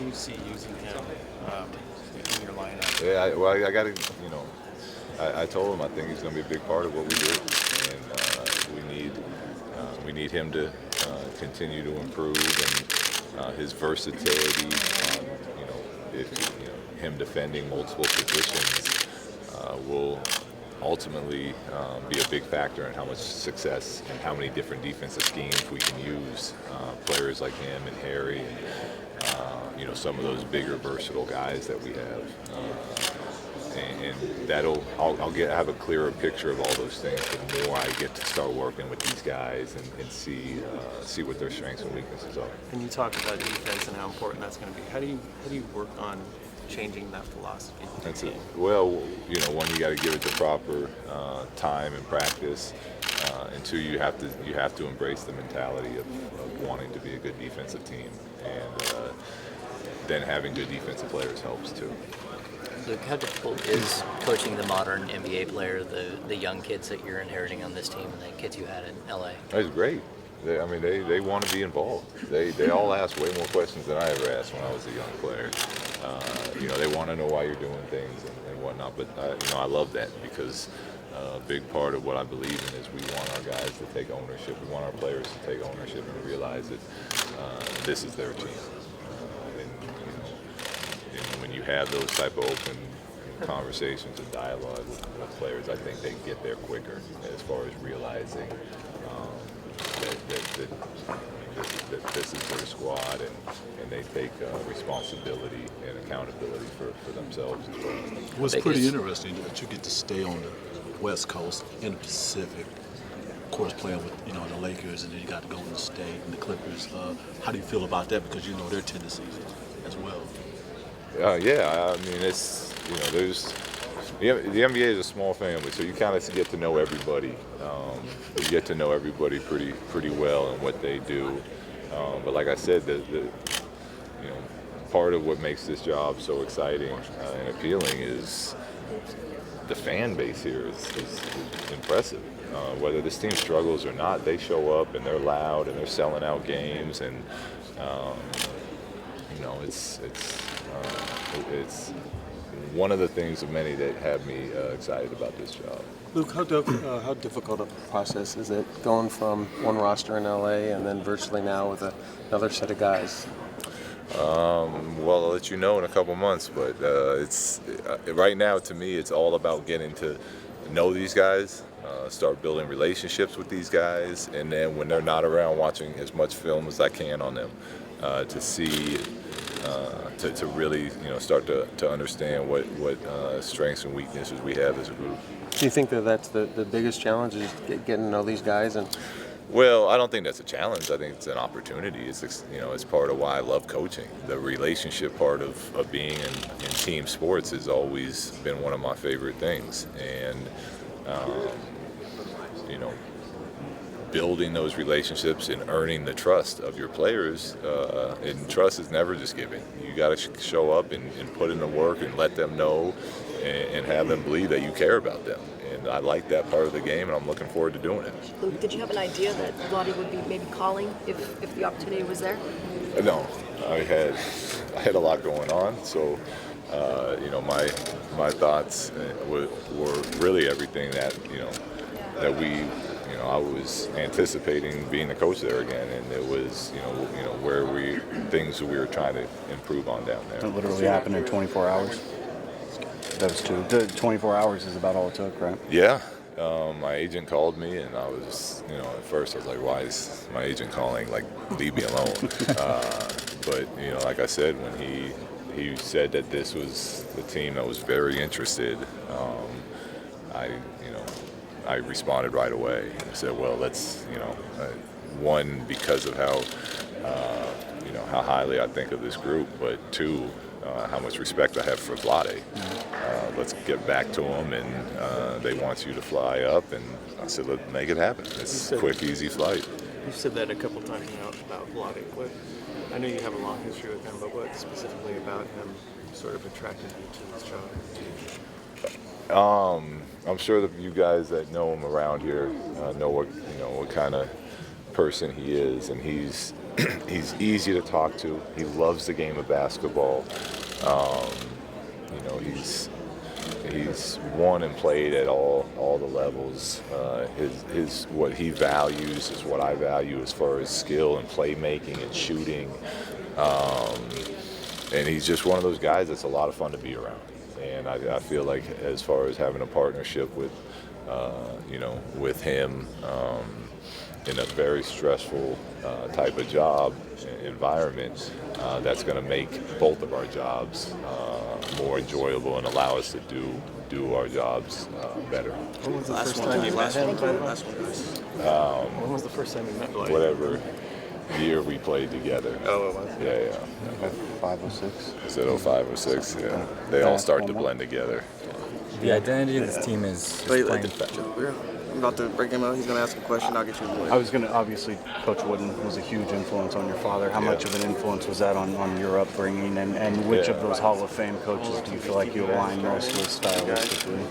do you see using him in your lineup? Yeah, I got to, I told him I think he's going to be a big part of what we do, and we need him to continue to improve, and his versatility, him defending multiple positions will ultimately be a big factor in how much success and how many different defensive schemes we can use. Players like him and Harry, and some of those bigger, versatile guys that we have. And I'll have a clearer picture of all those things the more I get to start working with these guys and see what their strengths and weaknesses are. And you talked about defense and how important that's going to be. How do you work on changing that philosophy? That's it. Well, one, you got to give it the proper time and practice, and two, you have to embrace the mentality of wanting to be a good defensive team, and then having good defensive players helps too. Luke, how difficult is coaching the modern NBA player, the young kids that you're inheriting on this team and the kids you had in LA? It's great. They want to be involved. They all ask way more questions than I ever asked when I was a young player. They want to know why you're doing things and whatnot. But I love that, because a big part of what I believe in is we want our guys to take ownership. We want our players to take ownership and realize that this is their team. And when you have those type of open conversations and dialogue with players, I think they get there quicker as far as realizing that this is their squad, and they take responsibility and accountability for themselves as well. What's pretty interesting that you get to stay on the West Coast in the Pacific, of course playing with the Lakers, and then you got to go Golden State and the Clippers. How do you feel about that, because you know their tendencies as well? It's the NBA is a small family, so you kind of get to know everybody. You get to know everybody pretty well and what they do. But like I said, the part of what makes this job so exciting and appealing is the fan base here is impressive. Whether this team struggles or not, they show up and they're loud and they're selling out games, and it's one of the things of many that have me excited about this job. Luke, how difficult a process is it going from one roster in LA and then virtually now with another set of guys? Well, I'll let you know in a couple months, but it's right now, to me, it's all about getting to know these guys, start building relationships with these guys, and then when they're not around, watching as much film as I can on them to see. To really, start to understand what strengths and weaknesses we have as a group. Do you think that's the biggest challenge, is getting to know these guys? Well, I don't think that's a challenge. I think it's an opportunity. It's part of why I love coaching. The relationship part of being in team sports has always been one of my favorite things, and building those relationships and earning the trust of your players, and trust is never just given. You got to show up and put in the work and let them know and have them believe that you care about them. And I like that part of the game, and I'm looking forward to doing it. Luke, did you have an idea that Vlade would be maybe calling if the opportunity was there? No, I had a lot going on, so my thoughts were really everything that I was anticipating being the coach there again, and it was where things we were trying to improve on down there. It literally happened in 24 hours. Those two. The 24 hours is about all it took, right? Yeah. My agent called me, and I was, at first I was like, why is my agent calling? Like, leave me alone. But like I said, when he said that this was the team that was very interested, I responded right away. I said, well, let's, one, because of how highly I think of this group, but two, how much respect I have for Vlade. Let's get back to them, and they want you to fly up, and I said, let's make it happen. It's a quick, easy flight. You said that a couple times now about Vlade. I know you have a long history with him, but what specifically about him sort of attracted you to this job? I'm sure that you guys that know him around here know what kind of person he is, and he's He's easy to talk to. He loves the game of basketball. He's won and played at all the levels. His what he values is what I value as far as skill and playmaking and shooting. And he's just one of those guys that's a lot of fun to be around. And I feel like as far as having a partnership with him in a very stressful type of job environment, that's going to make both of our jobs more enjoyable and allow us to do our jobs better. When was the first time you met him? When was the first time you met Dwight? Whatever year we played together. Oh, it was. Yeah. 5 or 6. Is it 05 or 06? Yeah. They all start to blend together. The identity of this team is Wait, playing. I'm about to break him out. He's going to ask a question. I'll get you a I was going to, obviously, Coach Wooden was a huge influence on your father. How much of an influence was that on your upbringing? And which of those Hall of Fame coaches do you feel like you align most with stylistically?